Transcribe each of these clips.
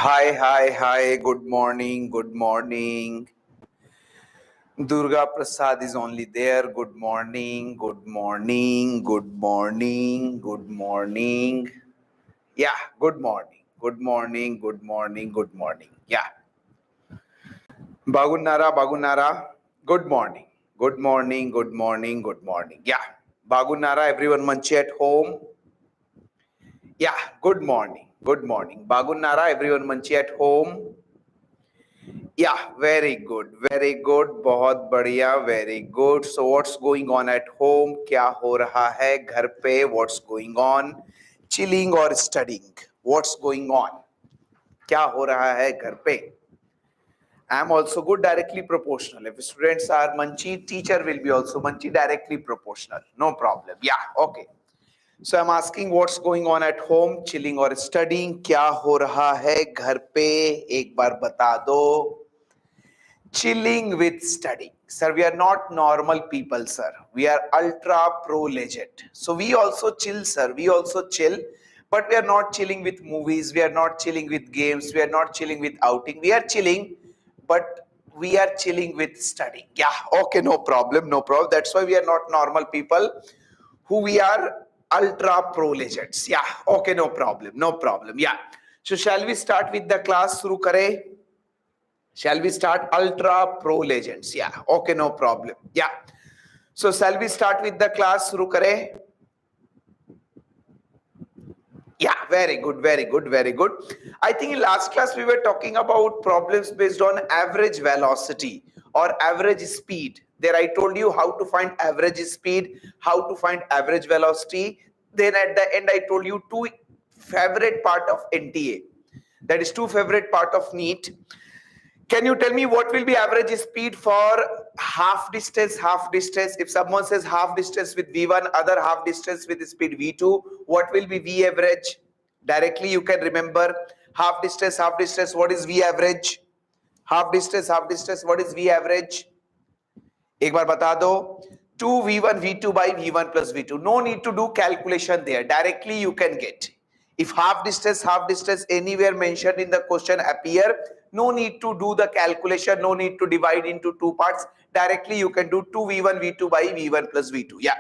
Hi. Good morning. Durga Prasad is only there. Good morning. Yeah, good morning. Yeah. Bagunara. Good morning. Yeah. Bagunara, everyone manchi at home. Yeah, good morning. Bagunara, everyone manchi at home. Yeah, very good. बहुत बढ़िया, very good. So what's going on at home? क्या हो रहा है घर पे? What's going on? Chilling or studying? What's going on? क्या हो रहा है घर पे? I'm also good, directly proportional. If students are Manchi, teacher will be also Manchi, directly proportional. No problem. Yeah, okay. So I'm asking what's going on at home, chilling or studying? क्या हो रहा है घर पे? एक बार बता दो. Chilling with studying. Sir, we are not normal people, sir. We are ultra pro legend. So we also chill, sir. We also chill, but we are not chilling with movies. We are not chilling with games. We are not chilling with outing. We are chilling, but we are chilling with studying. Yeah, okay, no problem. That's why we are not normal people. Who we are ultra pro legends. Yeah, okay, no problem. Yeah. So shall we start with the class? Shuru kare? Shall we start ultra pro legends? Yeah, okay, no problem. Yeah. So shall we start with the class? Shuru kare? Yeah, very good. I think in last class we were talking about problems based on average velocity or average speed. There I told you how to find average speed, how to find average velocity. Then at the end I told you two favorite part of NTA. That is two favorite part of NEET. Can you tell me what will be average speed for half distance? If someone says half distance with V1, other half distance with speed V2, what will be V average? Directly you can remember half distance, what is V average? Half distance, what is V average? एक बार बता दो 2v1 v2 by v1 plus v2. No need to do calculation there. Directly you can get. If half distance anywhere mentioned in the question appear, no need to do the calculation, no need to divide into two parts. Directly you can do 2v1 v2 by v1 plus v2. Yeah.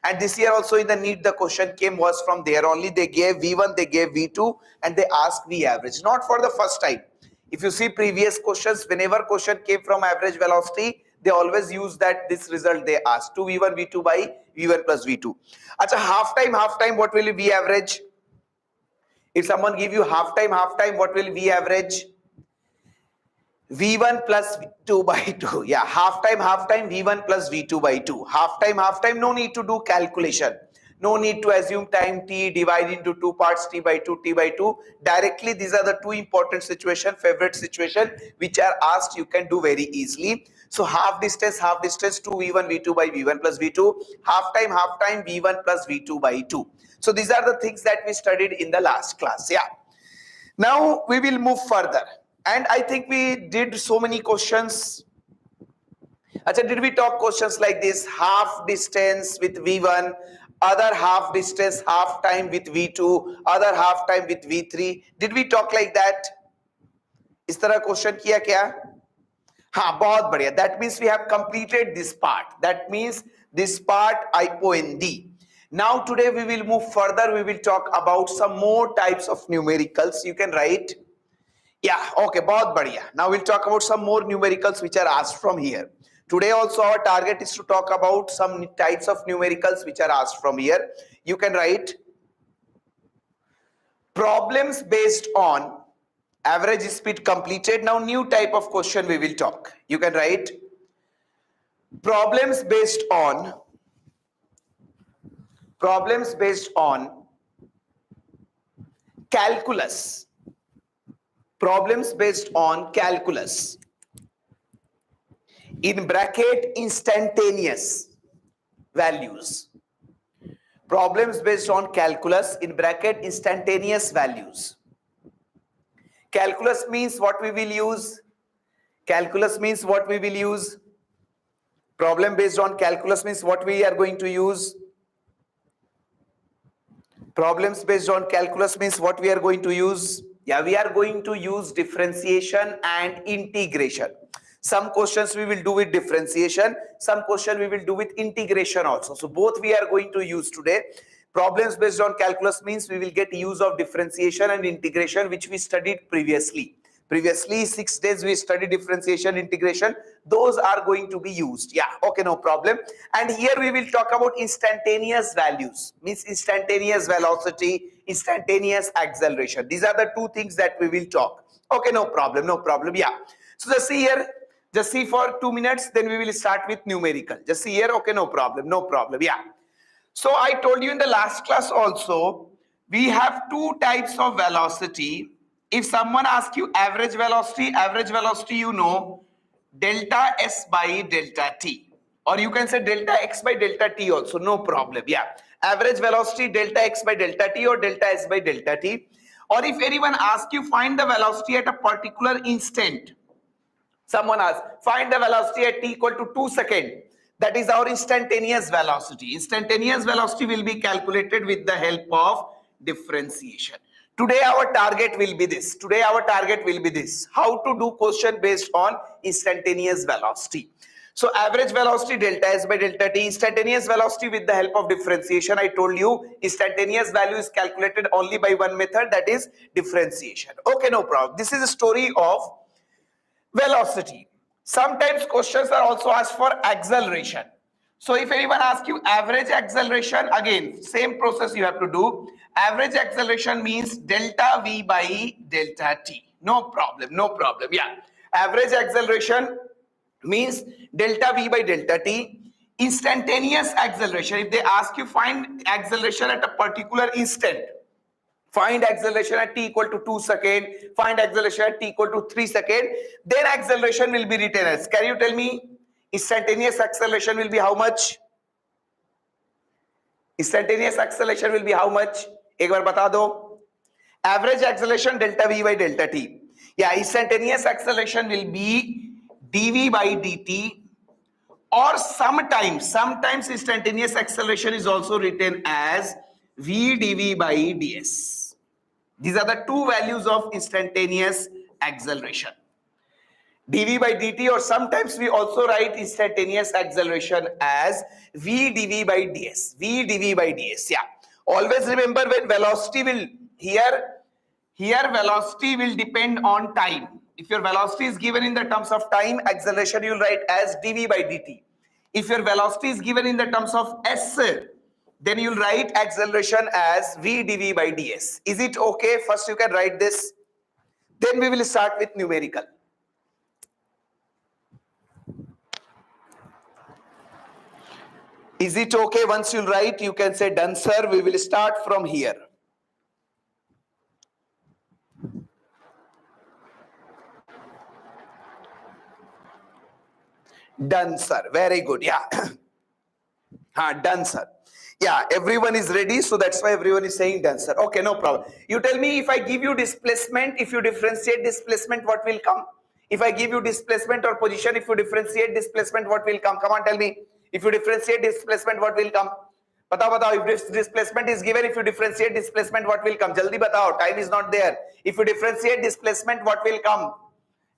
And this year also in the NEET the question came was from there only. They gave v1, they gave v2, and they asked v average. Not for the first time. If you see previous questions, whenever question came from average velocity, they always use that this result they asked 2v1 v2 by v1 plus v2. Acha, half time, what will be average? If someone give you half time, what will be average? v1 plus v2 by 2. Yeah, half time, v1 plus v2 by 2. Half time, no need to do calculation. No need to assume time t, divide into two parts, t by 2. Directly, these are the two important situation, favorite situation, which are asked, you can do very easily. So half distance, 2v1 v2 by v1 plus v2. Half time, v1 plus v2 by 2. So these are the things that we studied in the last class. Yeah. Now we will move further. And I think we did so many questions. Achha, did we talk questions like this? Half distance with V1, other half distance, half time with V2, other half time with V3. Did we talk like that? इस तरह question किया क्या? हाँ, बहुत बढ़िया. That means we have completed this part. That means this part IOND. Now today we will move further. We will talk about some more types of numericals. You can write. Yeah, okay, बहुत बढ़िया. Now we'll talk about some more numericals which are asked from here. Today also our target is to talk about some types of numericals which are asked from here. You can write problems based on average speed completed. Now new type of question we will talk. You can write problems based on calculus. Problems based on calculus. In bracket instantaneous values. Problems based on calculus in bracket instantaneous values. Calculus means what we will use? Problem based on calculus means what we are going to use? Problems based on calculus means what we are going to use? Yeah, we are going to use differentiation and integration. Some questions we will do with differentiation, some question we will do with integration also. So both we are going to use today. Problems based on calculus means we will get use of differentiation and integration, which we studied previously. Previously 6 days we studied differentiation, integration. Those are going to be used. Yeah, okay, no problem. And here we will talk about instantaneous values, means instantaneous velocity, instantaneous acceleration. These are the two things that we will talk. Okay, no problem, no problem. Yeah. So just see here, just see for 2 minutes, then we will start with numerical. Just see here. Okay, no problem, no problem. Yeah. So I told you in the last class also, we have two types of velocity. If someone asks you average velocity, you know, delta S by delta T. Or you can say delta X by delta T also, no problem. Yeah. Average velocity, delta X by delta T or delta S by delta T. Or if anyone asks you find the velocity at a particular instant. Someone asks, find the velocity at t equal to 2 seconds. That is our instantaneous velocity. Instantaneous velocity will be calculated with the help of differentiation. Today our target will be this. Today our target will be this. How to do question based on instantaneous velocity. So average velocity delta S by delta T, instantaneous velocity with the help of differentiation. I told you instantaneous value is calculated only by one method, that is differentiation. Okay, no problem. This is a story of velocity. Sometimes questions are also asked for acceleration. So if anyone asks you average acceleration, again same process you have to do. Average acceleration means delta V by delta T. No problem, no problem. Yeah, average acceleration means delta V by delta T. Instantaneous acceleration, if they ask you find acceleration at a particular instant, find acceleration at t equal to 2 seconds, find acceleration at t equal to 3 seconds, then acceleration will be written as, can you tell me instantaneous acceleration will be how much? Instantaneous acceleration will be how much? एक बार बता दो. Average acceleration delta v by delta t. Yeah, instantaneous acceleration will be dv by dt, or sometimes instantaneous acceleration is also written as v dv by ds. These are the two values of instantaneous acceleration, dv by dt, or sometimes we also write instantaneous acceleration as v dv by ds. V dv by ds. Yeah, always remember when velocity will here velocity will depend on time. If your velocity is given in the terms of time, acceleration you will write as dv by dt. If your velocity is given in the terms of s, then you'll write acceleration as v dv by ds. Is it okay? First you can write this, then we will start with numerical. Is it okay? Once you write, you can say done sir. We will start from here. Done sir, very good. Yeah. Done sir. Yeah, everyone is ready, so that's why everyone is saying done sir. Okay, no problem. You tell me, if I give you displacement, if you differentiate displacement, what will come? If I give you displacement or position, if you differentiate displacement, what will come? Come on, tell me. If you differentiate displacement, what will come? Batao, if this displacement is given, if you differentiate displacement, what will come? Jaldi batao, time is not there. If you differentiate displacement, what will come?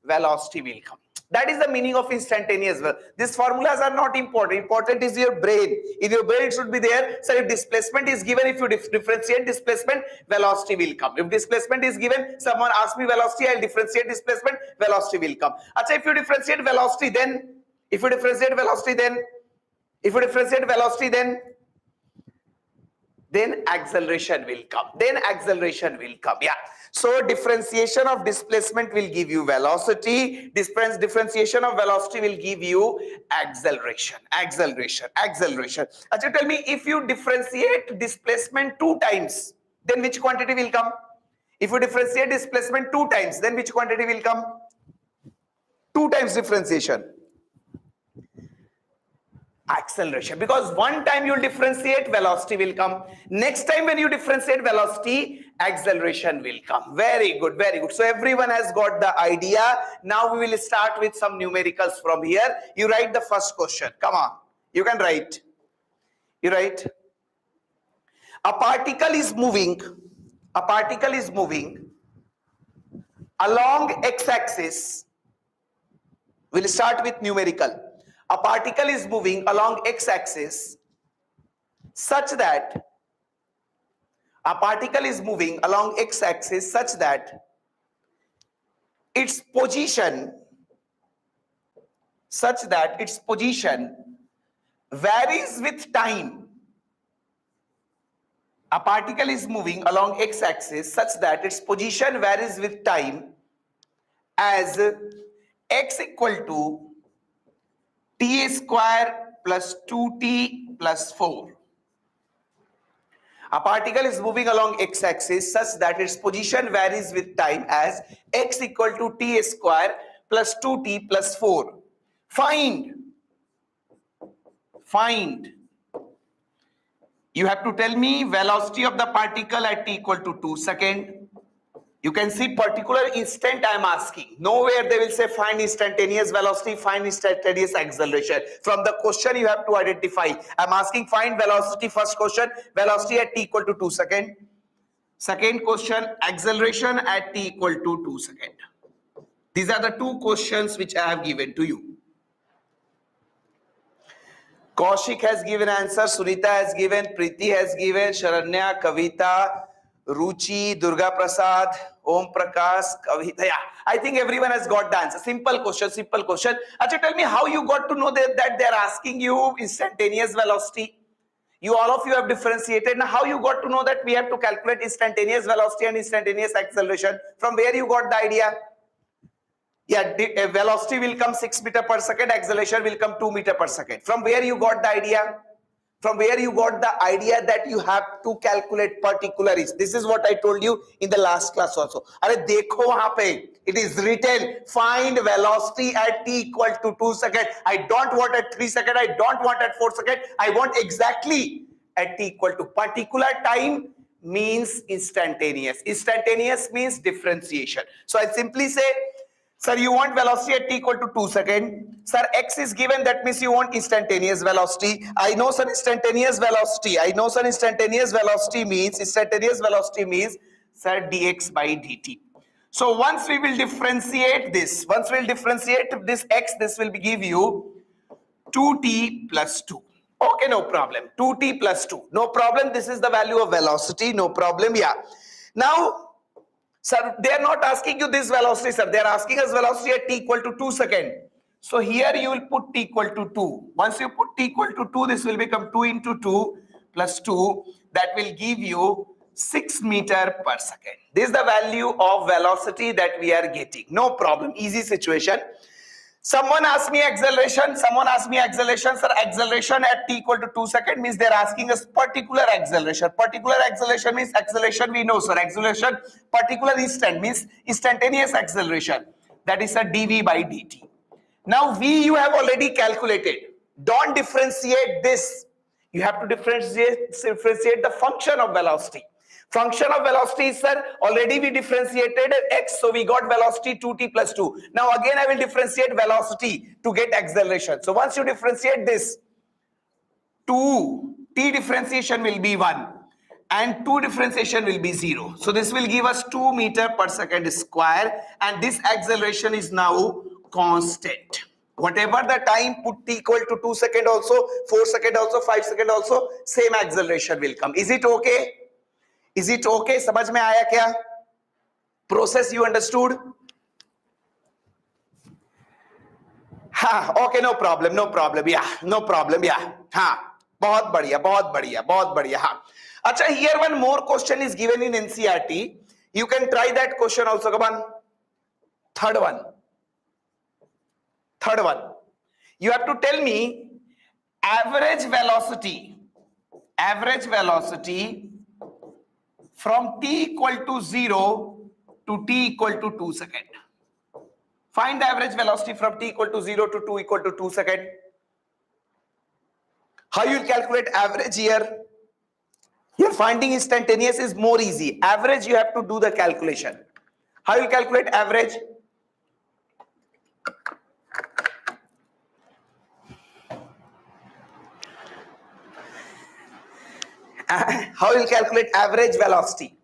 Velocity will come. That is the meaning of instantaneous. These formulas are not important. Important is your brain. In your brain it should be there. So if displacement is given, if you differentiate displacement, velocity will come. If displacement is given, someone asks me velocity, I'll differentiate displacement, velocity will come. Achha, if you differentiate velocity, then then acceleration will come. Yeah. So differentiation of displacement will give you velocity. Differentiation of velocity will give you acceleration. Achha, tell me, if you differentiate displacement 2 times, then which quantity will come? If you differentiate displacement 2 times, then which quantity will come? 2 times differentiation. Acceleration, because one time you will differentiate, velocity will come. Next time when you differentiate velocity, acceleration will come. Very good, very good. So everyone has got the idea. Now we will start with some numericals from here. You write the first question. Come on, you can write. You write. A particle is moving along x-axis, we'll start with numerical. A particle is moving along x-axis such that its position varies with time. A particle is moving along x-axis such that its position varies with time as x equal to t square plus 2t plus 4. A particle is moving along x-axis such that its position varies with time as x equal to t square plus 2t plus 4. Find. You have to tell me velocity of the particle at t equal to 2 seconds. You can see particular instant I am asking. Nowhere they will say find instantaneous velocity, find instantaneous acceleration. From the question you have to identify. I am asking find velocity, first question, velocity at t equal to 2 seconds. Second question, acceleration at t equal to 2 seconds. These are the two questions which I have given to you. Kaushik has given answer, Sunita has given, Preeti has given, Sharanya, Kavita, Ruchi, Durga Prasad, Om Prakash, Kavita. Yeah, I think everyone has got the answer. Simple question. Acha, tell me how you got to know that they are asking you instantaneous velocity. All of you have differentiated. Now, how you got to know that we have to calculate instantaneous velocity and instantaneous acceleration? From where you got the idea? Yeah, velocity will come 6 meters per second, acceleration will come 2 meters per second. From where you got the idea? From where you got the idea that you have to calculate particulars? This is what I told you in the last class also. Are dekho wahan pe, it is written, find velocity at t equal to 2 seconds. I don't want at 3 seconds, I don't want at 4 seconds, I want exactly at t equal to. Particular time means instantaneous. Instantaneous means differentiation. So I simply say, sir, you want velocity at t equal to 2 seconds. Sir, x is given, that means you want instantaneous velocity. I know, sir, instantaneous velocity. Instantaneous velocity means, sir, dx by dt. So once we will differentiate this, x, this will give you 2t plus 2. Okay, no problem. 2t plus 2. No problem. This is the value of velocity. No problem. Yeah. Now, sir, they are not asking you this velocity, sir. They are asking us velocity at t equal to 2 seconds. So here you will put t equal to 2. Once you put t equal to 2, this will become 2 into 2 plus 2. That will give you 6 meters per second. This is the value of velocity that we are getting. No problem. Easy situation. Someone asked me acceleration. Sir, acceleration at t equal to 2 seconds means they're asking us particular acceleration. Particular acceleration means acceleration we know, sir. Acceleration, particular instant means instantaneous acceleration. That is a dv by dt. Now v you have already calculated. Don't differentiate this. You have to differentiate the function of velocity. Function of velocity is, sir, already we differentiated x, so we got velocity 2t plus 2. Now again I will differentiate velocity to get acceleration. So once you differentiate this, 2, t differentiation will be 1 and 2 differentiation will be 0. So this will give us 2 meters per second square, and this acceleration is now constant. Whatever the time, put t equal to 2 seconds also, 4 seconds also, 5 seconds also, same acceleration will come. Is it okay? Is it okay? समझ में आया क्या? Process you understood? हाँ, okay, no problem, yeah, no problem, yeah, हाँ, बहुत बढ़िया, हाँ. अच्छा, here one more question is given in NCERT. You can try that question also, come on. Third one. You have to tell me average velocity from t equal to 0 to t equal to 2 seconds. Find the average velocity from t equal to 0 to 2 equal to 2 seconds. How you calculate average here? Here finding instantaneous is more easy. Average you have to do the calculation. How you calculate average? How you calculate average velocity?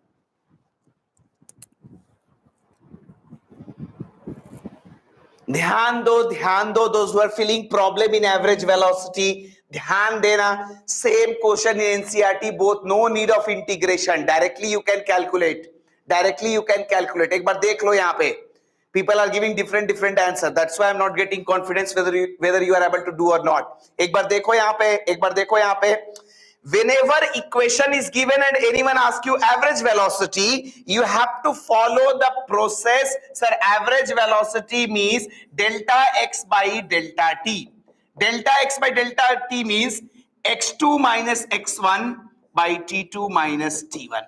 ध्यान दो those who are feeling problem in average velocity, ध्यान देना. Same question in NCERT, both, no need of integration, directly you can calculate. एक बार देख लो यहाँ पे. People are giving different answer. That's why I'm not getting confidence whether you are able to do or not. एक बार देखो यहाँ पे. Whenever equation is given and anyone asks you average velocity, you have to follow the process. Sir, average velocity means delta x by delta t. Delta x by delta t means x2 minus x1 by t2 minus t1.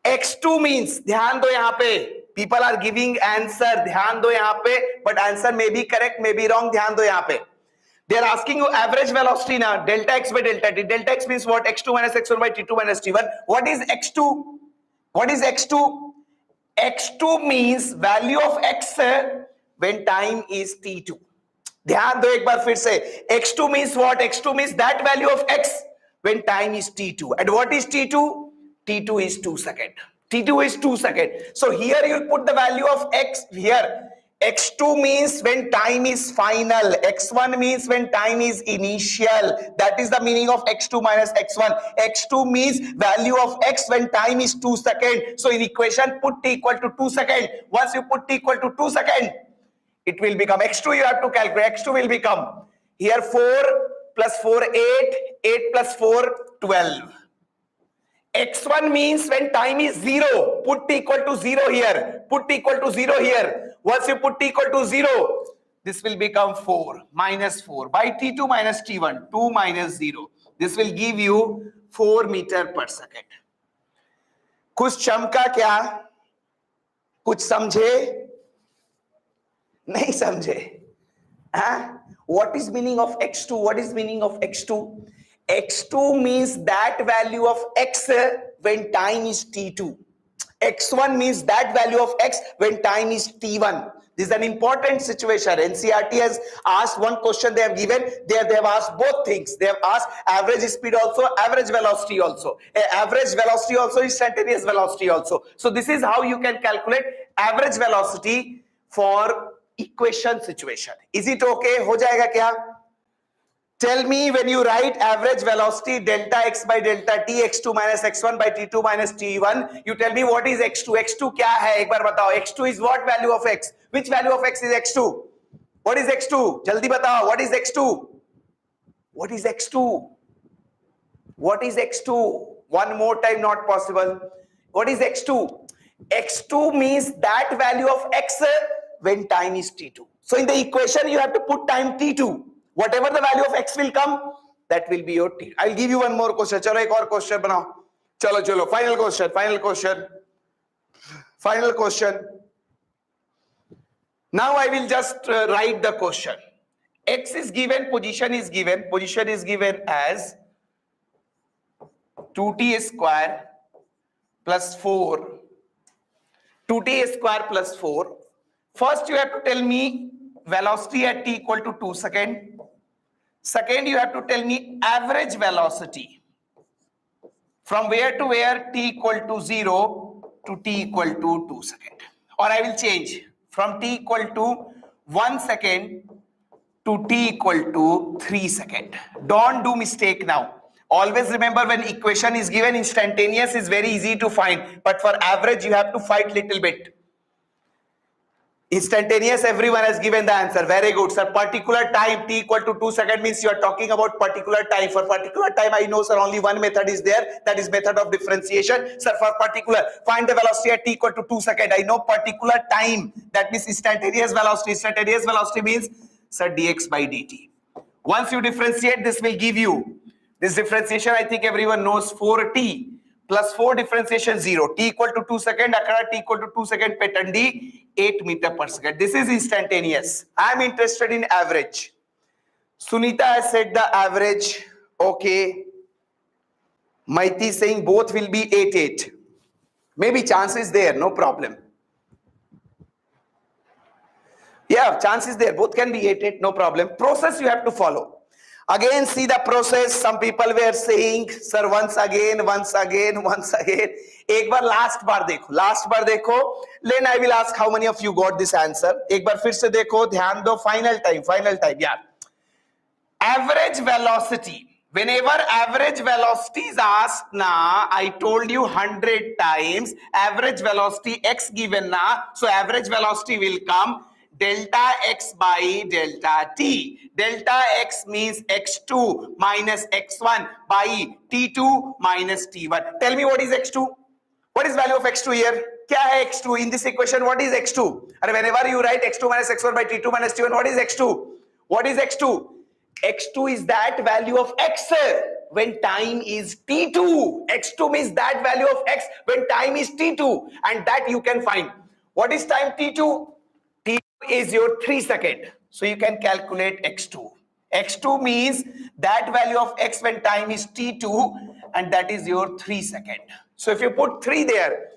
x2 means, ध्यान दो यहाँ पे, people are giving answer, ध्यान दो यहाँ पे, but answer may be correct, may be wrong, ध्यान दो यहाँ पे. They are asking you average velocity now, delta x by delta t. Delta x means what? x2 minus x1 by t2 minus t1. What is x2? What is x2? x2 means value of x when time is t2. ध्यान दो एक बार फिर से. x2 means what? x2 means that value of x when time is t2. And what is t2? t2 is 2 seconds. t2 is 2 seconds. So here you put the value of x here. x2 means when time is final. x1 means when time is initial. That is the meaning of x2 minus x1. x2 means value of x when time is 2 seconds. So in equation put t equal to 2 seconds. Once you put t equal to 2 seconds, it will become x2 you have to calculate. x2 will become here 4 plus 4 8, 8 plus 4 12. x1 means when time is 0. Put t equal to 0 here. Put t equal to 0 here. Once you put t equal to 0, this will become 4 minus 4 by t2 minus t1, 2 minus 0. This will give you 4 meter per second. कुछ चमका क्या? कुछ समझे? नहीं समझे? हाँ? What is meaning of x2? What is meaning of x2? x2 means that value of x when time is t2. x1 means that value of x when time is t1. This is an important situation. NCERT has asked one question they have given. They have asked both things. They have asked average speed also, average velocity also. Average velocity also, instantaneous velocity also. So this is how you can calculate average velocity for equation situation. Is it okay? हो जाएगा क्या? Tell me when you write average velocity delta x by delta t, x2 minus x1 by t2 minus t1, you tell me what is x2? x2 क्या है? एक बार बताओ. x2 is what value of x? Which value of x is x2? What is x2? जल्दी बताओ. What is x2? What is x2? What is x2? One more time, not possible. What is x2? x2 means that value of x when time is t2. So in the equation you have to put time t2. Whatever the value of x will come, that will be your t. I'll give you one more question. चलो एक और question बनाओ. चलो. Final question. Now I will just write the question. X is given, position is given. Position is given as 2t square plus 4. 2t square plus 4. First you have to tell me velocity at t equal to 2 seconds. Second, you have to tell me average velocity from where to where t equal to 0 to t equal to 2 seconds. Or I will change from t equal to 1 second to t equal to 3 seconds. Don't do mistake now. Always remember when equation is given, instantaneous is very easy to find. But for average, you have to fight little bit. Instantaneous, everyone has given the answer. Very good, sir. Particular time t equal to 2 seconds means you are talking about particular time. For particular time, I know, sir, only one method is there. That is method of differentiation. Sir, for particular, find the velocity at t equal to 2 seconds. I know particular time. That means instantaneous velocity. Instantaneous velocity means, sir, dx by dt. Once you differentiate, this will give you this differentiation. I think everyone knows 4t plus 4 differentiation 0. T equal to 2 seconds. Akara t equal to 2 seconds. Petandi 8 meter per second. This is instantaneous. I am interested in average. Sunita has said the average. Okay. Maiti saying both will be 8. Maybe chance is there. No problem. Yeah, chance is there. Both can be 8. No problem. Process you have to follow. Again, see the process. Some people were saying, sir, once again. एक बार last बार देखो. Then I will ask how many of you got this answer. एक बार फिर से देखो, ध्यान दो. Final time, yeah. Average velocity. Whenever average velocity is asked, na, I told you 100 times, average velocity x given na, so average velocity will come delta x by delta t. Delta x means x2 minus x1 by t2 minus t1. Tell me what is x2? What is value of x2 here? क्या है x2 in this equation? What is x2? And whenever you write x2 minus x1 by t2 minus t1, what is x2? What is x2? x2 is that value of x when time is t2. x2 means that value of x when time is t2, and that you can find. What is time t2? t2 is your 3 second. So you can calculate x2. x2 means that value of x when time is t2, and that is your 3 second. So if you put 3 there,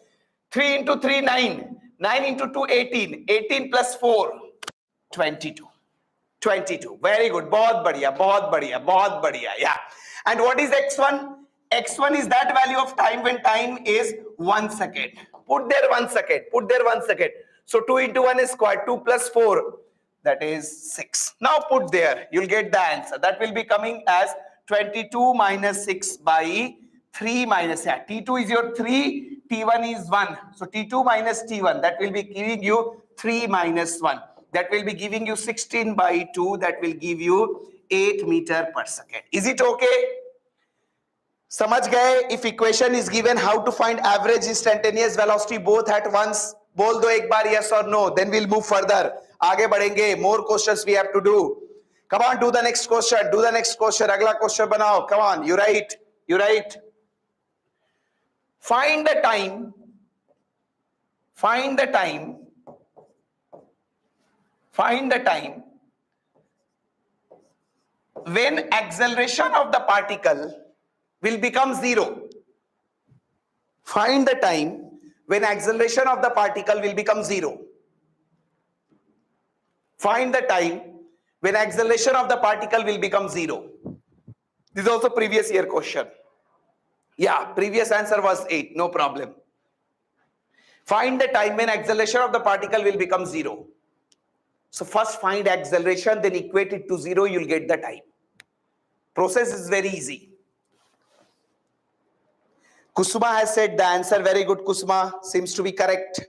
3 into 3, 9. 9 into 2, 18. 18 plus 4, 22. 22. Very good. बहुत बढ़िया. Yeah. And what is x1? x1 is that value of time when time is 1 second. Put there 1 second. So 2 into 1 is square. 2 plus 4, that is 6. Now put there. You'll get the answer. That will be coming as 22 minus 6 by 3 minus, yeah, t2 is your 3, t1 is 1. So t2 minus t1, that will be giving you 3 minus 1. That will be giving you 16 by 2. That will give you 8 meter per second. Is it okay? समझ गए? If equation is given, how to find average instantaneous velocity both at once? बोल दो एक बार yes or no. Then we'll move further. आगे बढ़ेंगे. More questions we have to do. Come on, do the next question. अगला question बनाओ. Come on, you write. Find the time when acceleration of the particle will become zero. Find the time when acceleration of the particle will become zero. Find the time when acceleration of the particle will become zero. This is also previous year question. Yeah, previous answer was 8, no problem. Find the time when acceleration of the particle will become zero. So first find acceleration, then equate it to 0, you'll get the time. Process is very easy. Kusuma has said the answer. Very good, Kusuma. Seems to be correct.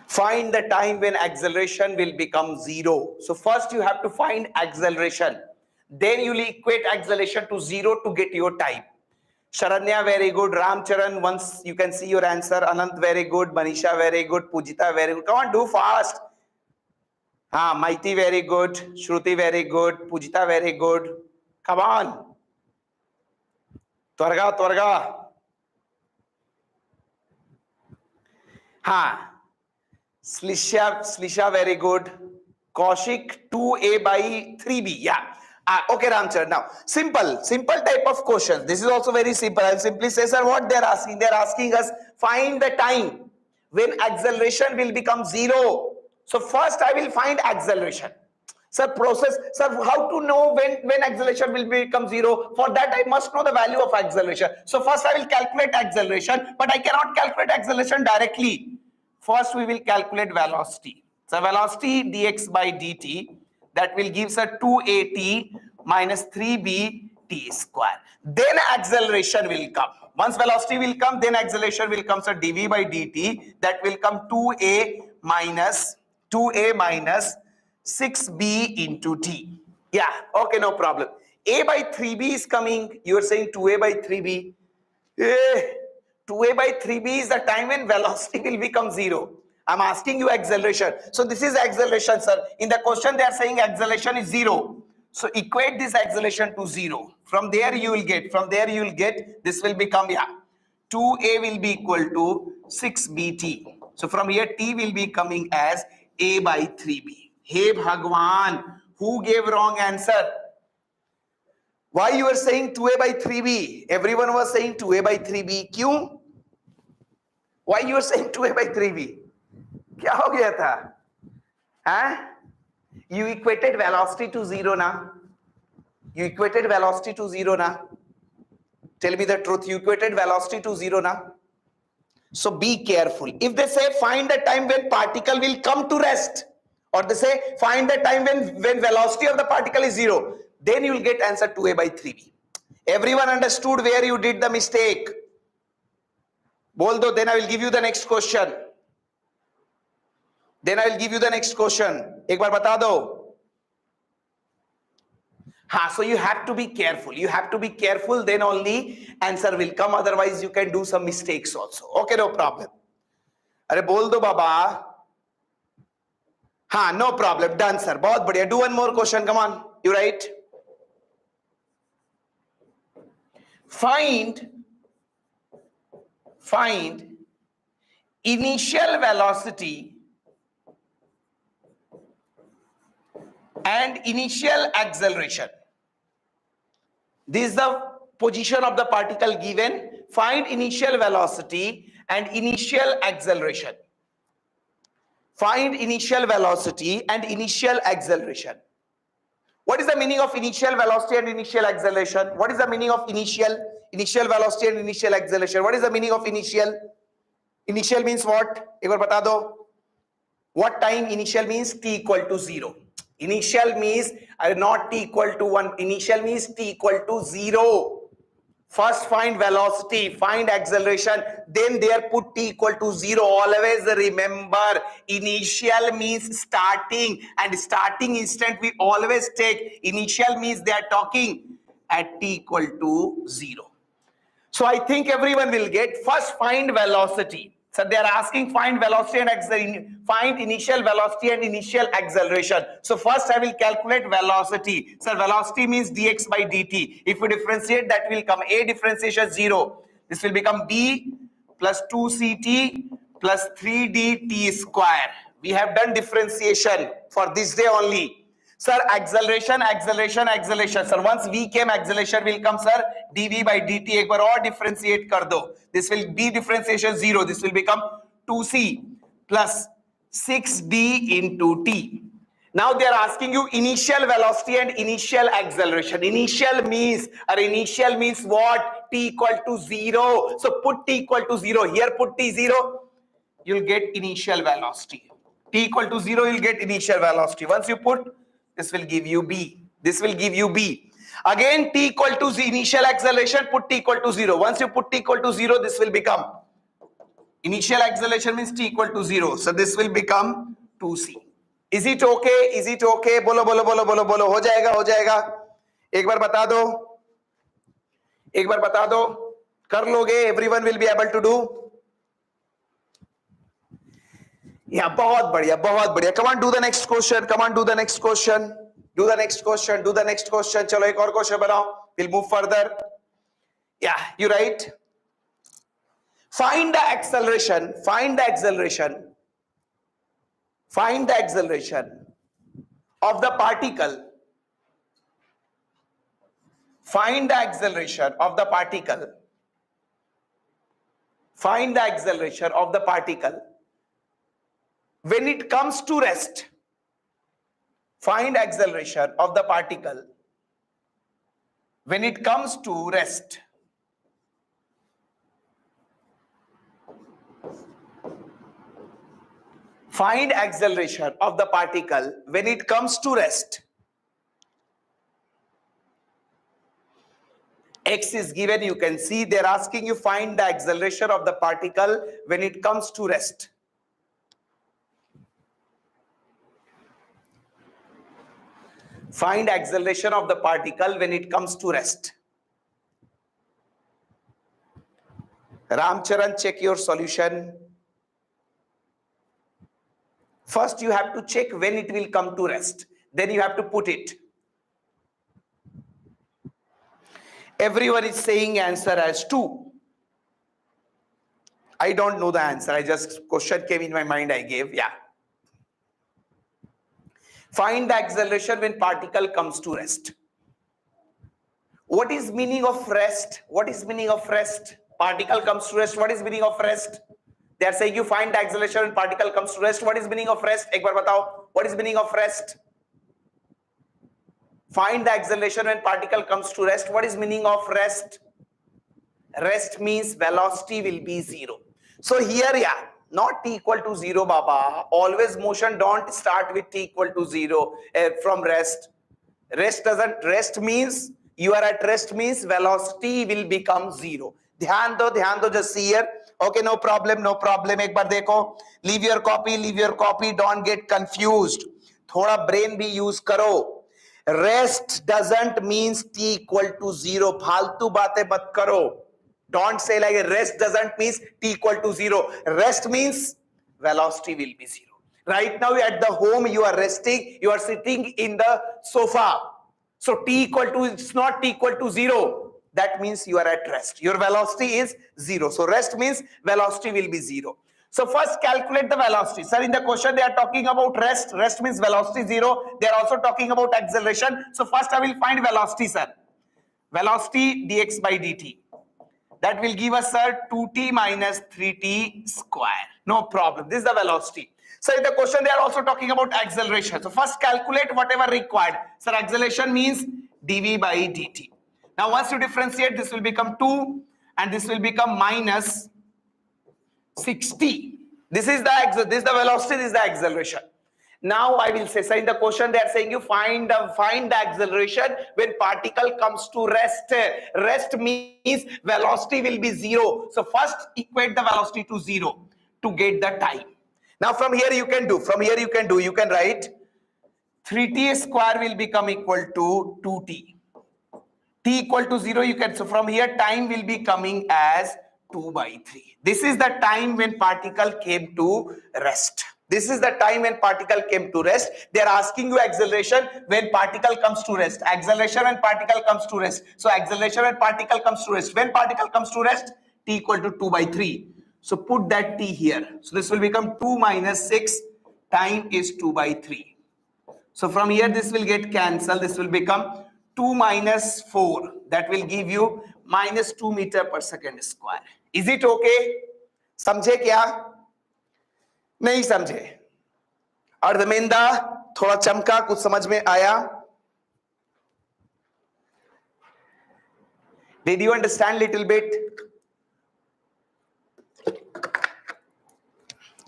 Find the time when acceleration will become 0. So first you have to find acceleration. Then you will equate acceleration to 0 to get your time. Sharanya, very good. Ramcharan, once you can see your answer. Anant, very good. Manisha, very good. Pujita, very good. Come on, do fast. Maiti, very good. Shruti, very good. Pujita, very good. Come on. Twarga. Slisha, very good. Kaushik, 2a by 3b. Yeah. Okay, Ramcharan. Now, simple type of questions. This is also very simple. I'll simply say, sir, what they're asking? They're asking us, find the time when acceleration will become 0. So first I will find acceleration. Sir, process. Sir, how to know when acceleration will become 0? For that, I must know the value of acceleration. So first I will calculate acceleration, but I cannot calculate acceleration directly. First, we will calculate velocity. So velocity dx by dt, that will give us 2at minus 3b t square. Then acceleration will come. Once velocity will come, then acceleration will come. So dv by dt, that will come 2a minus 6b into t. Yeah, okay, no problem. A by 3b is coming. You are saying 2a by 3b. 2a by 3b is the time when velocity will become 0. I'm asking you acceleration. So this is acceleration, sir. In the question, they are saying acceleration is 0. So equate this acceleration to 0. From there you will get, this will become, 2a will be equal to 6bt. So from here, t will be coming as a by 3b. Hey Bhagwan, who gave wrong answer? Why you are saying 2a by 3b? Everyone was saying 2a by 3b. Kyun? Why you are saying 2a by 3b? क्या हो गया था? Huh? You equated velocity to zero now. You equated velocity to zero now. Tell me the truth. You equated velocity to zero now. So be careful. If they say find the time when particle will come to rest, or they say find the time when velocity of the particle is zero, then you will get answer 2a by 3b. Everyone understood where you did the mistake? Bol do, then I will give you the next question. Then I will give you the next question. एक बार बता दो. So you have to be careful. You have to be careful, then only answer will come. Otherwise, you can do some mistakes also. Okay, no problem. अरे बोल दो बाबा. No problem. Done, sir. बहुत बढ़िया. Do one more question. Come on. You write. Find initial velocity and initial acceleration. This is the position of the particle given. Find initial velocity and initial acceleration. Find initial velocity and initial acceleration. What is the meaning of initial velocity and initial acceleration? What is the meaning of initial velocity and initial acceleration? What is the meaning of initial? Initial means what? एक बार बता दो. What time initial means? T equal to 0. Initial means not T equal to 1. Initial means T equal to 0. First find velocity, find acceleration, then there put T equal to 0. Always remember, initial means starting, and starting instant we always take. Initial means they are talking at T equal to 0. So I think everyone will get. First find velocity. So they are asking find velocity and find initial velocity and initial acceleration. So first I will calculate velocity. So velocity means dx by dt. If we differentiate, that will come a differentiation 0. This will become b plus 2ct plus 3dt square. We have done differentiation for this day only. Sir, acceleration. Sir, once v came, acceleration will come, sir. dv by dt. एक बार और differentiate कर दो. This will be differentiation 0. This will become 2c plus 6d into t. Now they are asking you initial velocity and initial acceleration. Initial means what? T equal to 0. So put t equal to 0. Here put t 0. You'll get initial velocity. T equal to 0, you'll get initial velocity. Once you put, this will give you b. This will give you b. Again, t equal to initial acceleration, put t equal to 0. Once you put t equal to 0, this will become initial acceleration means t equal to 0. So this will become 2c. Is it okay? Is it okay? बोलो बोलो बोलो बोलो बोलो. हो जाएगा हो जाएगा. एक बार बता दो. एक बार बता दो. कर लोगे. Everyone will be able to do. Yeah, बहुत बढ़िया, बहुत बढ़िया. Come on, do the next question. Come on, do the next question. Do the next question. Do the next question. चलो एक और क्वेश्चन बनाओ. We'll move further. Yeah, you write. Find the acceleration. Find the acceleration. Find the acceleration of the particle. Find the acceleration of the particle. Find the acceleration of the particle when it comes to rest. Find acceleration of the particle when it comes to rest. Find acceleration of the particle when it comes to rest. X is given, you can see they're asking you find the acceleration of the particle when it comes to rest. Find acceleration of the particle when it comes to rest. Ramcharan, check your solution. First, you have to check when it will come to rest. Then you have to put it. Everyone is saying answer as 2. I don't know the answer. I just, question came in my mind, I gave. Yeah. Find the acceleration when particle comes to rest. What is meaning of rest? What is meaning of rest? Particle comes to rest. What is meaning of rest? They are saying you find the acceleration when particle comes to rest. What is meaning of rest? एक बार बताओ. What is meaning of rest? Find the acceleration when particle comes to rest. What is meaning of rest? Rest means velocity will be zero. So here, yeah, not t equal to 0, Baba. Always motion don't start with t equal to 0 from rest. Rest means you are at rest means velocity will become 0. ध्यान दो, just see here. Okay, no problem. एक बार देखो. Leave your copy. Don't get confused. थोड़ा brain भी use करो. Rest doesn't means t equal to 0. फालतू बातें मत करो. Don't say like rest doesn't means t equal to 0. Rest means velocity will be 0. Right now at the home you are resting, you are sitting in the sofa. So t equal to, it's not t equal to 0. That means you are at rest. Your velocity is 0. So rest means velocity will be 0. So first calculate the velocity. Sir, in the question they are talking about rest. Rest means velocity 0. They are also talking about acceleration. So first I will find velocity, sir. Velocity dx by dt. That will give us, sir, 2t minus 3t square. No problem. This is the velocity. So in the question they are also talking about acceleration. So first calculate whatever required. Sir, acceleration means dv by dt. Now once you differentiate, this will become 2 and this will become minus 6t. This is the velocity, this is the acceleration. Now I will say, so in the question they are saying you find the acceleration when particle comes to rest. Rest means velocity will be 0. So first equate the velocity to 0 to get the time. Now from here you can do, you can write 3t square will become equal to 2t. T equal to 0 you can, so from here time will be coming as 2 by 3. This is the time when particle came to rest. This is the time when particle came to rest. They are asking you acceleration when particle comes to rest. Acceleration when particle comes to rest. So acceleration when particle comes to rest. When particle comes to rest, t equal to 2 by 3. So put that t here. So this will become 2 minus 6. Time is 2 by 3. So from here this will get cancelled. This will become 2 minus 4. That will give you minus 2 meter per second square. Is it okay? समझे क्या? नहीं समझे? अर्धमेंदा थोड़ा चमका, कुछ समझ में आया? Did you understand little bit?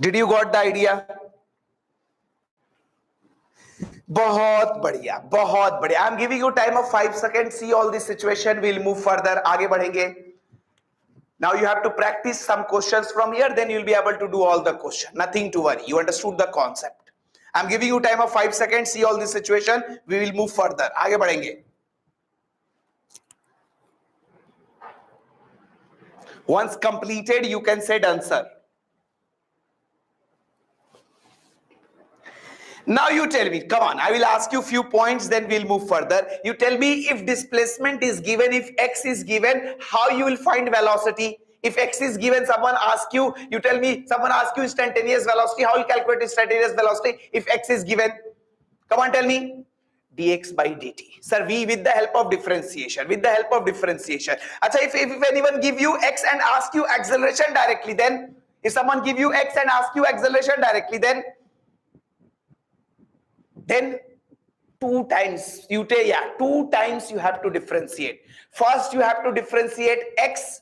Did you got the idea? बहुत बढ़िया. I am giving you time of 5 seconds. See all this situation. We'll move further. आगे बढ़ेंगे. Now you have to practice some questions from here. Then you'll be able to do all the question. Nothing to worry. You understood the concept. I'm giving you time of 5 seconds. See all this situation. We will move further. आगे बढ़ेंगे. Once completed, you can say done, sir. Now you tell me, come on, I will ask you few points, then we'll move further. You tell me if displacement is given, if x is given, how you will find velocity? If x is given, someone asks you, you tell me, someone asks you instantaneous velocity, how you calculate instantaneous velocity if x is given? Come on, tell me. Dx by dt. Sir, with the help of differentiation. Achha, if anyone give you x and ask you acceleration directly, then if someone give you x and ask you acceleration directly, then 2 times you take, 2 times you have to differentiate. First you have to differentiate x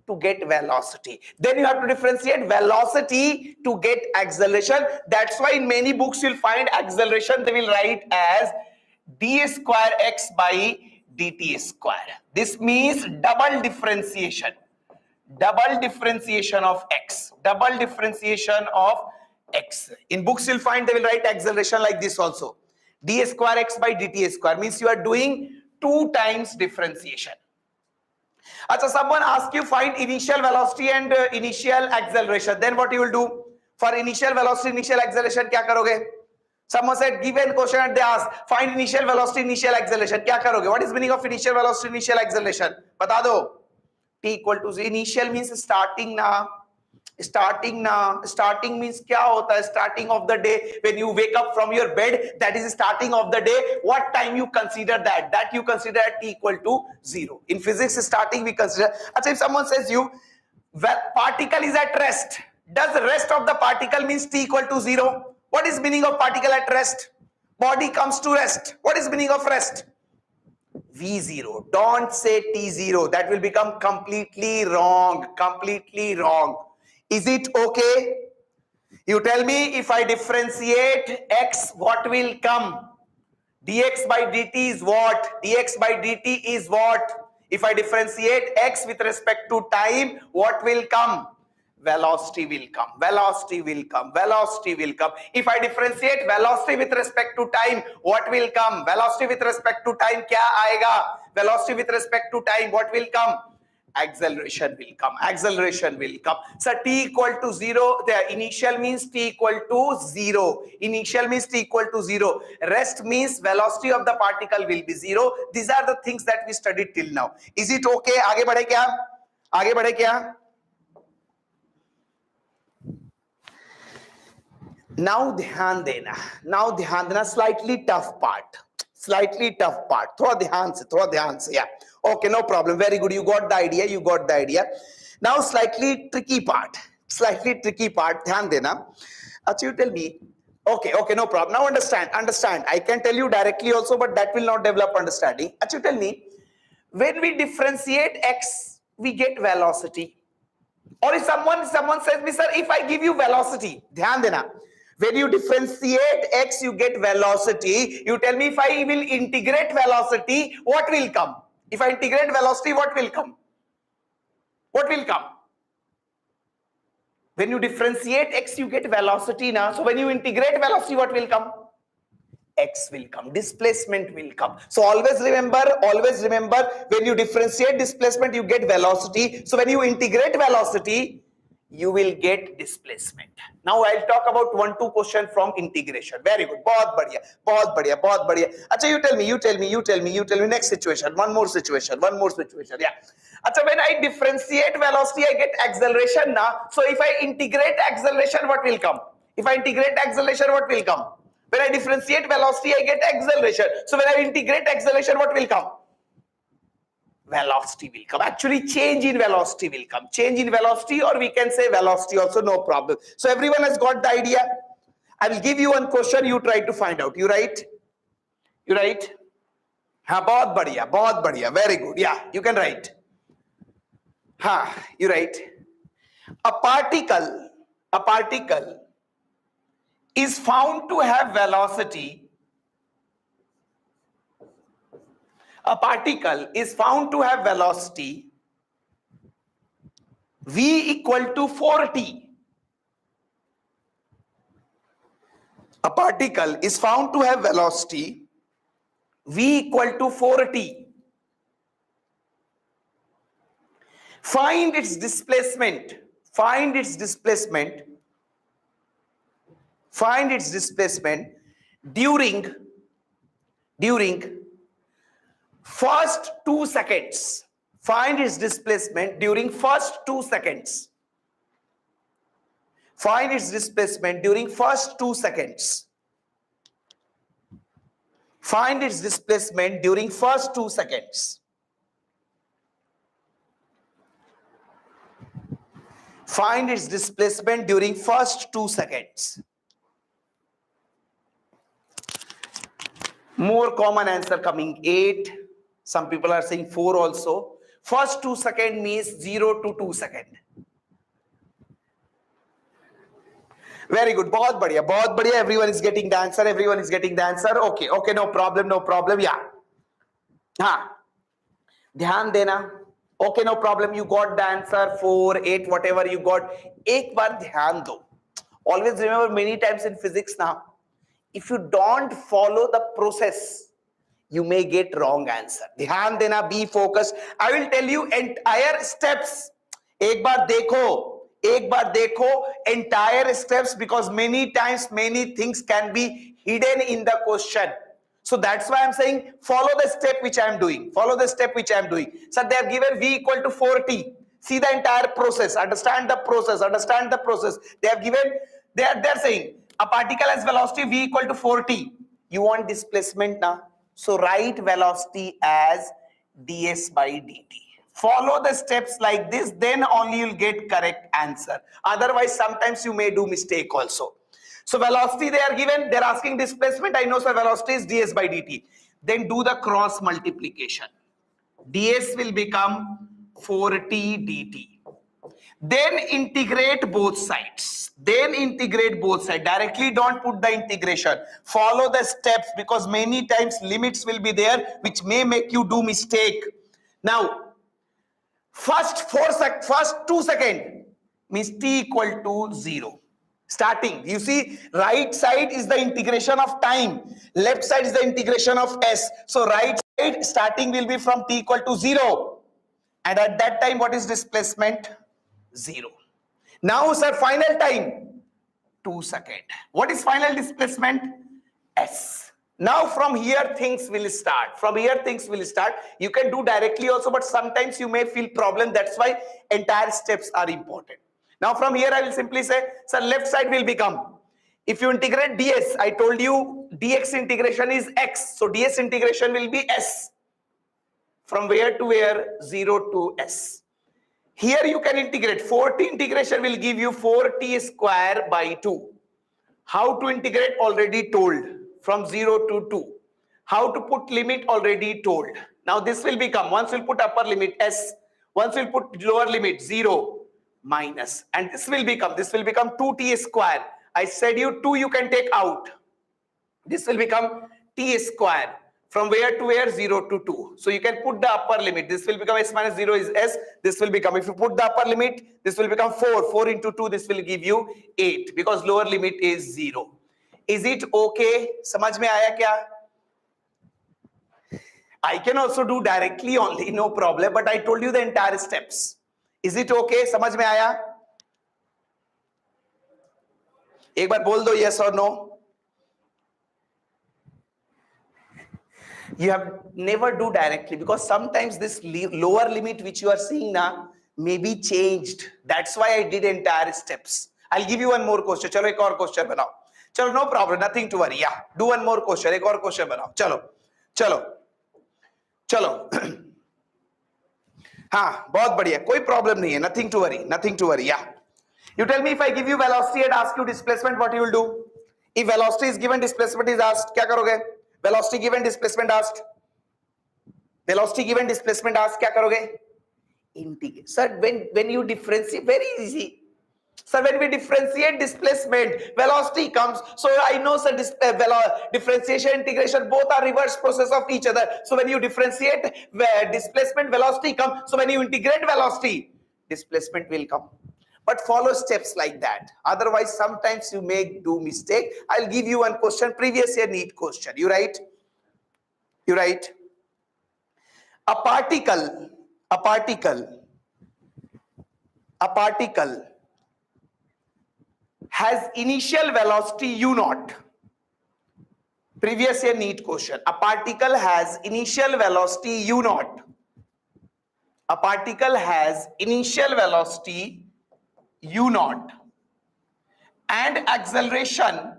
to get velocity, then you have to differentiate velocity to get acceleration. That's why in many books you'll find acceleration they will write as d square x by dt square. This means double differentiation of x, In books you'll find they will write acceleration like this also. d square x by dt square means you are doing 2 times differentiation. Achha, someone asks you find initial velocity and initial acceleration. Then what you will do? For initial velocity, initial acceleration, kya karoge? Someone said given question and they ask find initial velocity, initial acceleration. Kya karoge? What is meaning of initial velocity, initial acceleration? Bata do. T equal to initial means starting na. Starting means kya hota hai? Starting of the day when you wake up from your bed, that is starting of the day. What time you consider that? That you consider at t equal to 0. In physics starting we consider. Achha, if someone says you particle is at rest, Does rest of the particle means t equal to 0? What is meaning of particle at rest? Body comes to rest. What is meaning of rest? V0. Don't say T0. That will become completely wrong. Completely wrong. Is it okay? You tell me, if I differentiate x, what will come? Dx by dt is what? Dx by dt is what? If I differentiate x with respect to time, what will come? Velocity will come. Velocity will come. Velocity will come. If I differentiate velocity with respect to time, what will come? Velocity with respect to time क्या आएगा? Velocity with respect to time, what will come? Acceleration will come. Acceleration will come. So t equal to 0. The initial means t equal to 0. Initial means t equal to 0. Rest means velocity of the particle will be 0. These are the things that we studied till now. Is it okay? आगे बढ़े क्या? आगे बढ़े क्या? Now ध्यान देना. Now ध्यान देना. Slightly tough part. Slightly tough part. थोड़ा ध्यान से. Yeah. Okay, no problem. Very good. You got the idea. You got the idea. Now slightly tricky part. Slightly tricky part. ध्यान देना. Achha, you tell me. Okay, no problem. Now understand. I can tell you directly also, but that will not develop understanding. Achha, you tell me. When we differentiate x, we get velocity. Or if someone says me, sir, if I give you velocity, ध्यान देना. When you differentiate x, you get velocity. You tell me, if I will integrate velocity, what will come? If I integrate velocity, what will come? What will come? When you differentiate x, you get velocity now. So when you integrate velocity, what will come? X will come. Displacement will come. So always remember, when you differentiate displacement, you get velocity. So when you integrate velocity, you will get displacement. Now I'll talk about 1-2 question from integration. Very good. बहुत बढ़िया. अच्छा, you tell me. Next situation. One more situation. Yeah. अच्छा, when I differentiate velocity, I get acceleration now. So if I integrate acceleration, what will come? If I integrate acceleration, what will come? When I differentiate velocity, I get acceleration. So when I integrate acceleration, what will come? Velocity will come. Actually, change in velocity will come. Change in velocity, or we can say velocity also, no problem. So everyone has got the idea. I will give you one question. You try to find out. You write? हाँ, बहुत बढ़िया. Very good. Yeah, you can write. हाँ, you write. A particle is found to have velocity. A particle is found to have velocity v equal to 4t. A particle is found to have velocity v equal to 4t. Find its displacement. during first 2 seconds. Find its displacement during first 2 seconds. Find its displacement during first 2 seconds. Find its displacement during first 2 seconds. Find its displacement during first 2 seconds. More common answer coming 8. Some people are saying 4 also. First 2 seconds means 0 to 2 seconds. Very good. बहुत बढ़िया. Everyone is getting the answer. Okay, no problem. Yeah. हाँ. ध्यान देना. Okay, no problem. You got the answer. 4, 8, whatever you got. एक बार ध्यान दो. Always remember, many times in physics now, if you don't follow the process, you may get wrong answer. ध्यान देना. Be focused. I will tell you entire steps. एक बार देखो entire steps, because many times many things can be hidden in the question. So that's why I'm saying follow the step which I am doing. So they have given v equal to 4t. See the entire process. Understand the process. They have given, they're saying a particle has velocity v equal to 4t. You want displacement now. So write velocity as ds by dt. Follow the steps like this, then only you'll get correct answer. Otherwise, sometimes you may do mistake also. So velocity they are given, they're asking displacement. I know, sir, velocity is ds by dt. Then do the cross multiplication. ds will become 4t dt. Then integrate both sides. Directly don't put the integration. Follow the steps, because many times limits will be there which may make you do mistake. Now, first 2 seconds means t equal to 0. Starting, you see, right side is the integration of time, left side is the integration of s. So right side starting will be from t equal to 0. And at that time, what is displacement? 0. Now, sir, final time 2 seconds. What is final displacement? S. Now from here things will start. You can do directly also, but sometimes you may feel problem. That's why entire steps are important. Now from here I will simply say, sir, left side will become, if you integrate ds, I told you dx integration is x, so ds integration will be s. From where to where? 0 to s. Here you can integrate. 4t integration will give you 4t square by 2. How to integrate? Already told. From 0 to 2. How to put limit? Already told. Now this will become, once we'll put upper limit s, once we'll put lower limit 0 minus, and this will become 2t square. I said you 2 you can take out. This will become t square. From where to where? 0 to 2. So you can put the upper limit. This will become s minus 0 is s. This will become, if you put the upper limit, this will become 4. 4 into 2, this will give you 8, because lower limit is 0. Is it okay? समझ में आया क्या? I can also do directly only, no problem. But I told you the entire steps. Is it okay? समझ में आया? एक बार बोल दो yes or no. You have never do directly, because sometimes this lower limit which you are seeing now may be changed. That's why I did entire steps. I'll give you one more question. चलो एक और question बनाओ. चलो, no problem, nothing to worry. Yeah, do one more question. एक और question बनाओ. चलो. हाँ, बहुत बढ़िया. कोई problem नहीं है. Nothing to worry. Yeah. You tell me, if I give you velocity and ask you displacement, what you will do? If velocity is given, displacement is asked, क्या करोगे? Velocity given, displacement asked. क्या करोगे? Integrate. Sir, when you differentiate, very easy. Sir, when we differentiate displacement, velocity comes. So I know, sir, differentiation, integration, both are reverse process of each other. So when you differentiate displacement, velocity comes. So when you integrate velocity, displacement will come. But follow steps like that. Otherwise, sometimes you may do mistake. I'll give you one question, previous year NEET question. You write. A particle has initial velocity u naught. Previous year NEET question. A particle has initial velocity u naught. U naught and acceleration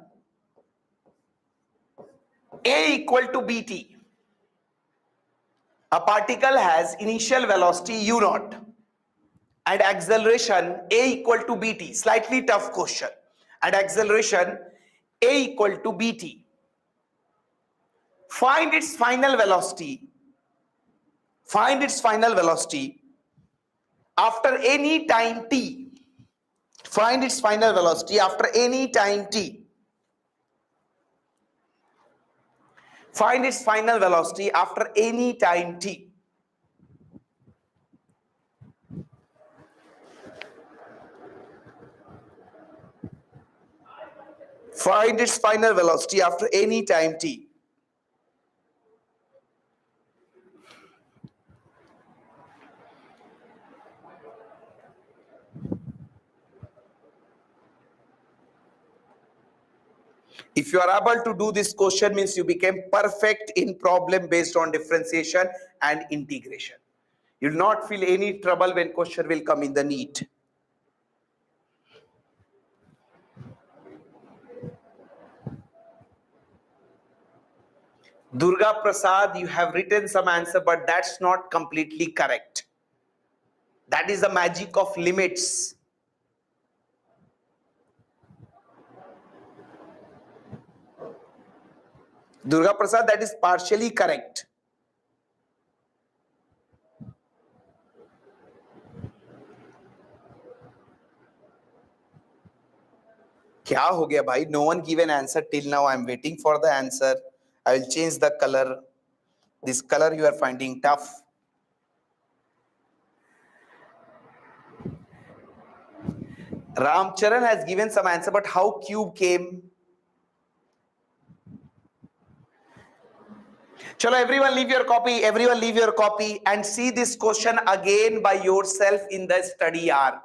a equal to bt. A particle has initial velocity u naught and acceleration a equal to bt. Slightly tough question. And acceleration a equal to bt. Find its final velocity after any time t. Find its final velocity after any time t. Find its final velocity after any time t. Find its final velocity after any time t. If you are able to do this question, means you became perfect in problem based on differentiation and integration. You will not feel any trouble when question will come in the NEET. Durga Prasad, you have written some answer, but that's not completely correct. That is the magic of limits. Durga Prasad, that is partially correct. क्या हो गया भाई? No one give an answer till now. I'm waiting for the answer. I will change the color. This color you are finding tough. Ramcharan has given some answer, but how cube came? Chalo, everyone leave your copy. Everyone leave your copy and see this question again by yourself in the study hour.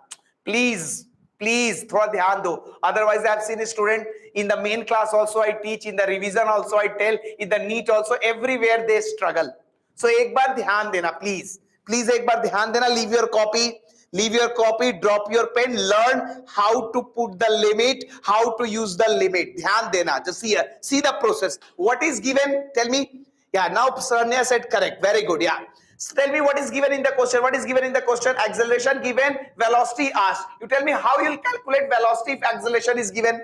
Please. Please, थोड़ा ध्यान दो. Otherwise, I have seen a student in the main class also I teach, in the revision also I tell, in the NEET also, everywhere they struggle. So एक बार ध्यान देना, please. Please एक बार ध्यान देना. Leave your copy. Leave your copy. Drop your pen. Learn how to put the limit. How to use the limit. ध्यान देना. Just see here. See the process. What is given? Tell me. Yeah. Now Saranya said correct. Very good. Yeah. So tell me what is given in the question. What is given in the question? Acceleration given, velocity asked. You tell me how you will calculate velocity if acceleration is given.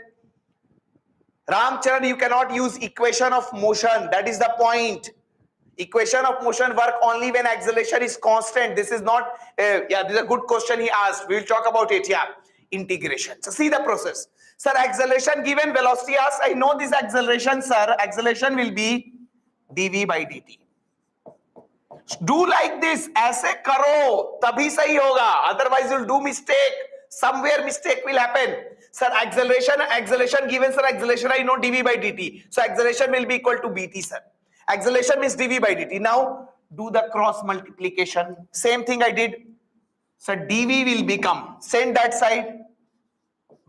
Ramcharan, you cannot use equation of motion. That is the point. Equation of motion work only when acceleration is constant. This is not, yeah, this is a good question he asked. We will talk about it. Yeah, integration. So see the process. Sir, acceleration given, velocity asked. I know this acceleration, sir. Acceleration will be dv by dt. Do like this, ऐसे करो तभी सही होगा, otherwise you'll do mistake. Somewhere mistake will happen. Sir, acceleration given, sir, acceleration I know dv by dt. So acceleration will be equal to bt, sir. Acceleration means dv by dt. Now do the cross multiplication. Same thing I did. So dv will become, send that side,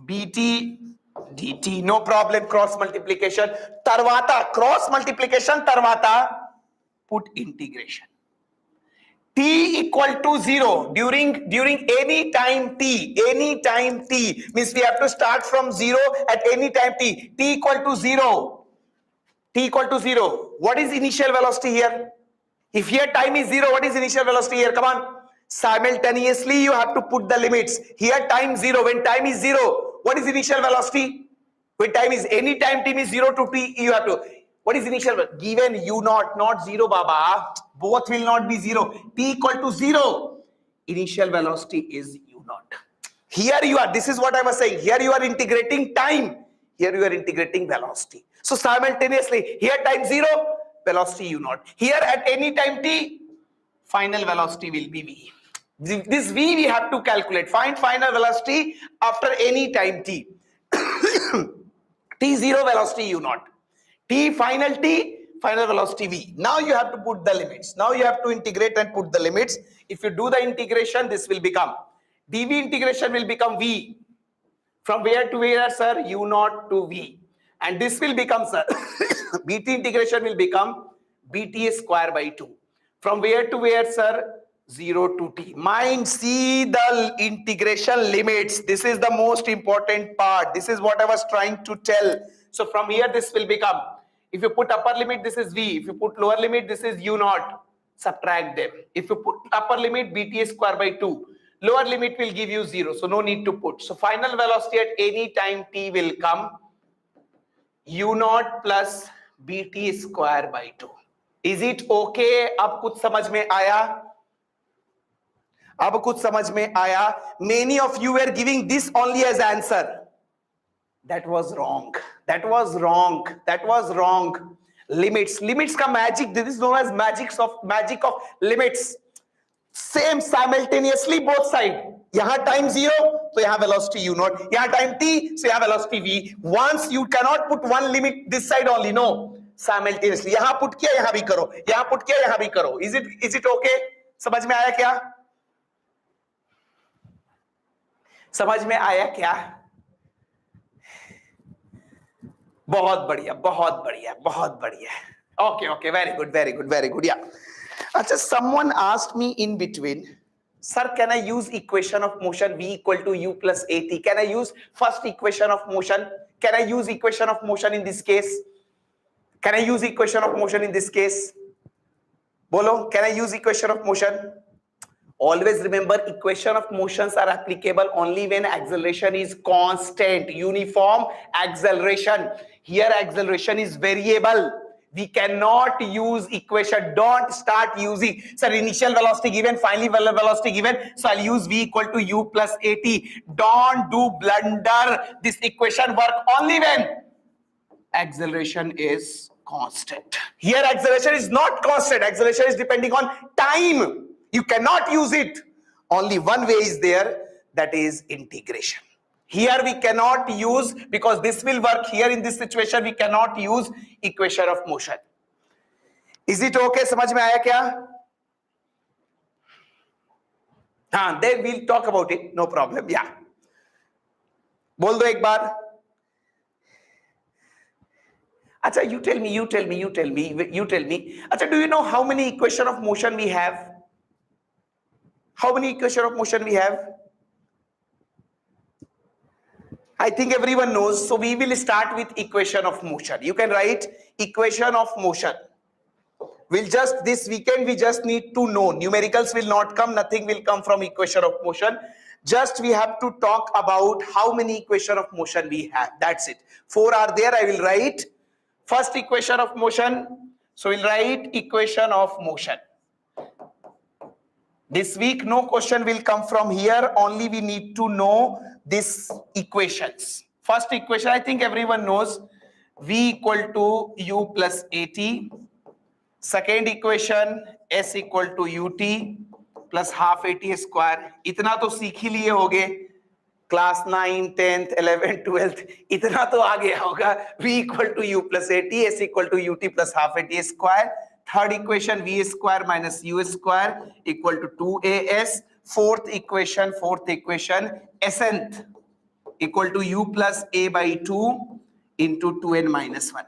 bt dt. No problem, cross multiplication. Tarvata, cross multiplication, tarvata, put integration. T equal to 0 during any time t means we have to start from 0 at any time t equal to 0. What is initial velocity here? If here time is 0, what is initial velocity here? Come on, simultaneously you have to put the limits. Here time 0. When time is 0, what is initial velocity? When time is any time t means 0 to t, you have to. What is initial? Given u naught, not 0, Baba. Both will not be 0. T equal to 0. Initial velocity is u naught. Here you are. This is what I was saying. Here you are integrating time. Here you are integrating velocity. So simultaneously, here time 0, velocity u naught. Here at any time t, final velocity will be v. This v we have to calculate. Find final velocity after any time t. T0 velocity u naught. T, final velocity v. Now you have to put the limits. Now you have to integrate and put the limits. If you do the integration, this will become, dv integration will become v. From where to where, sir? u naught to v. And this will become, sir, bt integration will become bt square by 2. From where to where, sir? 0 to t. Mind, see the integration limits. This is the most important part. This is what I was trying to tell. So from here, this will become, if you put upper limit, this is v. If you put lower limit, this is u naught. Subtract them. If you put upper limit, bt square by 2. Lower limit will give you 0. So no need to put. So final velocity at any time t will come u naught plus bt square by 2. Is it okay? अब कुछ समझ में आया? अब कुछ समझ में आया? Many of you were giving this only as answer. That was wrong. That was wrong. That was wrong. Limits का magic. This is known as magic of limits. Same simultaneously both side. यहाँ time 0, तो यहाँ velocity u naught. यहाँ time t, so यहाँ velocity v. Once you cannot put one limit this side only. No, simultaneously. यहाँ put किया, यहाँ भी करो. यहाँ put किया, यहाँ भी करो. Is it okay? समझ में आया क्या? समझ में आया क्या? बहुत बढ़िया, बहुत बढ़िया, बहुत बढ़िया. Okay, very good. Yeah. Achha, someone asked me in between, sir, can I use equation of motion v equal to u plus at? Can I use first equation of motion? Can I use equation of motion in this case? Can I use equation of motion in this case? Bolo, can I use equation of motion? Always remember, equation of motions are applicable only when acceleration is constant, uniform acceleration. Here acceleration is variable. We cannot use equation. Don't start using, sir, initial velocity given, final velocity given, so I'll use v equal to u plus at. Don't do blunder. This equation work only when acceleration is constant. Here acceleration is not constant. Acceleration is depending on time. You cannot use it. Only one way is there, that is integration. Here we cannot use, because this will work here in this situation, we cannot use equation of motion. Is it okay? समझ में आया क्या? हाँ, then we'll talk about it. No problem. Yeah. बोल दो एक बार. Acha, you tell me. Acha, do you know how many equation of motion we have? How many equation of motion we have? I think everyone knows. So we will start with equation of motion. You can write equation of motion. This weekend we just need to know. Numericals will not come. Nothing will come from equation of motion. Just we have to talk about how many equation of motion we have. That's it. 4 are there. I will write first equation of motion. So we'll write equation of motion. This week no question will come from here. Only we need to know these equations. First equation, I think everyone knows, v equal to u plus at. Second equation, s equal to ut plus half at square. इतना तो सीख ही लिए होगे. Class 9, 10th, 11th, 12th, इतना तो आ गया होगा. v equal to u plus at, s equal to ut plus half at square. Third equation, v square minus u square equal to 2as. Fourth equation, snth equal to u plus a by 2 into 2n minus 1.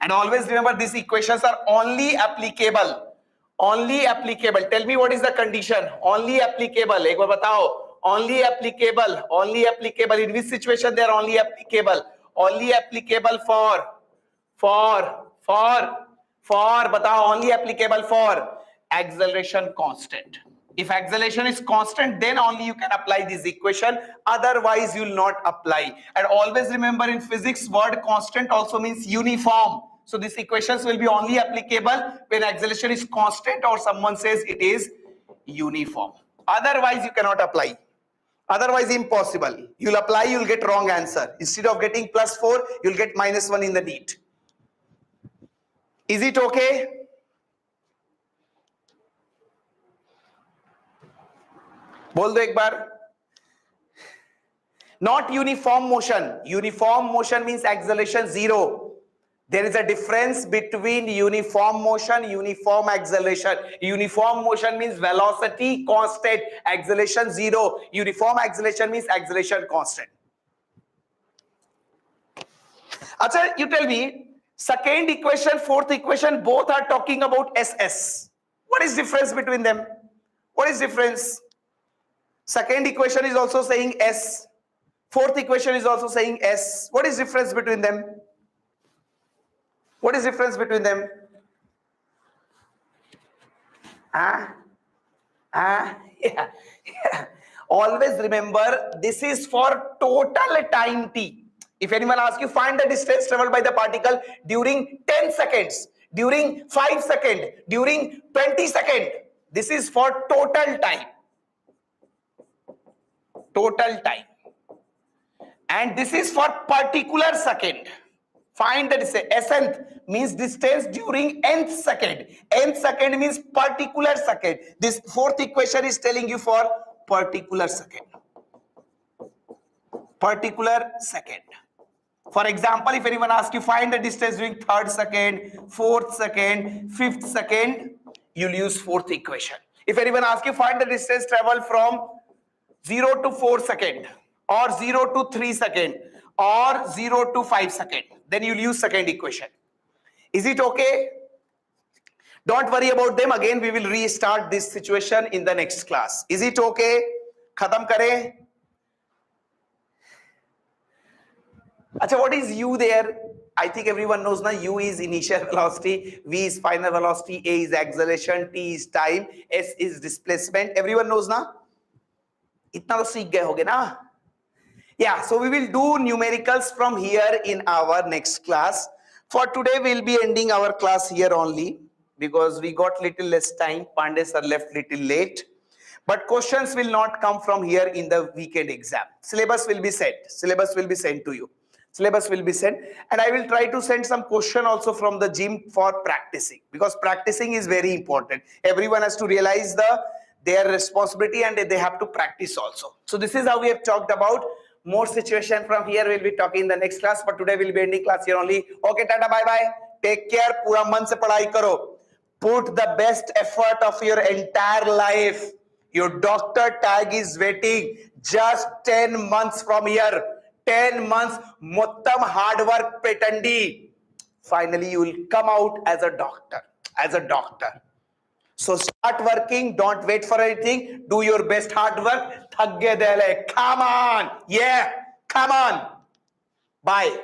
And always remember, these equations are only applicable. Only applicable. Tell me what is the condition. Only applicable. एक बार बताओ. Only applicable. Only applicable. In which situation they are only applicable? Only applicable for बताओ. Only applicable for acceleration constant. If acceleration is constant, then only you can apply this equation. Otherwise, you will not apply. And always remember, in physics, word constant also means uniform. So these equations will be only applicable when acceleration is constant or someone says it is uniform. Otherwise, you cannot apply. Otherwise, impossible. You'll apply, you'll get wrong answer. Instead of getting +4, you'll get -1 in the NEET. Is it okay? बोल दो एक बार. Not uniform motion. Uniform motion means acceleration 0. There is a difference between uniform motion, uniform acceleration. Uniform motion means velocity constant, acceleration 0. Uniform acceleration means acceleration constant. Acha, you tell me, second equation, fourth equation, both are talking about SS. What is difference between them? What is difference? Second equation is also saying S. Fourth equation is also saying S. What is difference between them? What is difference between them? Yeah. Always remember, this is for total time t. If anyone asks you, find the distance traveled by the particle during 10 seconds, during 5 seconds, during 20 seconds. This is for total time. Total time. And this is for particular second. Find the distance. Snth means distance during nth second. Nth second means particular second. This fourth equation is telling you for particular second. Particular second. For example, if anyone asks you, find the distance during third second, fourth second, fifth second, you'll use fourth equation. If anyone asks you, find the distance traveled from 0 to 4 second, or 0 to 3 second, or 0 to 5 second, then you'll use second equation. Is it okay? Don't worry about them. Again, we will restart this situation in the next class. Is it okay? Khatam kare. Acha, what is u there? I think everyone knows now. U is initial velocity, V is final velocity, A is acceleration, T is time, S is displacement. Everyone knows now. इतना तो सीख गए होगे ना? Yeah, so we will do numericals from here in our next class. For today, we'll be ending our class here only because we got little less time. Pandey sir left little late. But questions will not come from here in the weekend exam. Syllabus will be sent. Syllabus will be sent to you. Syllabus will be sent. And I will try to send some question also from the gym for practicing. Because practicing is very important. Everyone has to realize their responsibility and they have to practice also. So this is how we have talked about. More situation from here we'll be talking in the next class. But today we'll be ending class here only. Okay, tata, bye bye. Take care. Pura man se padhai karo. Put the best effort of your entire life. Your doctor tag is waiting just 10 months from here. 10 months, mottam hard work petandi. Finally, you will come out as a doctor. As a doctor. So start working. Don't wait for anything. Do your best hard work. Thagge dele. Come on. Yeah. Come on. Bye.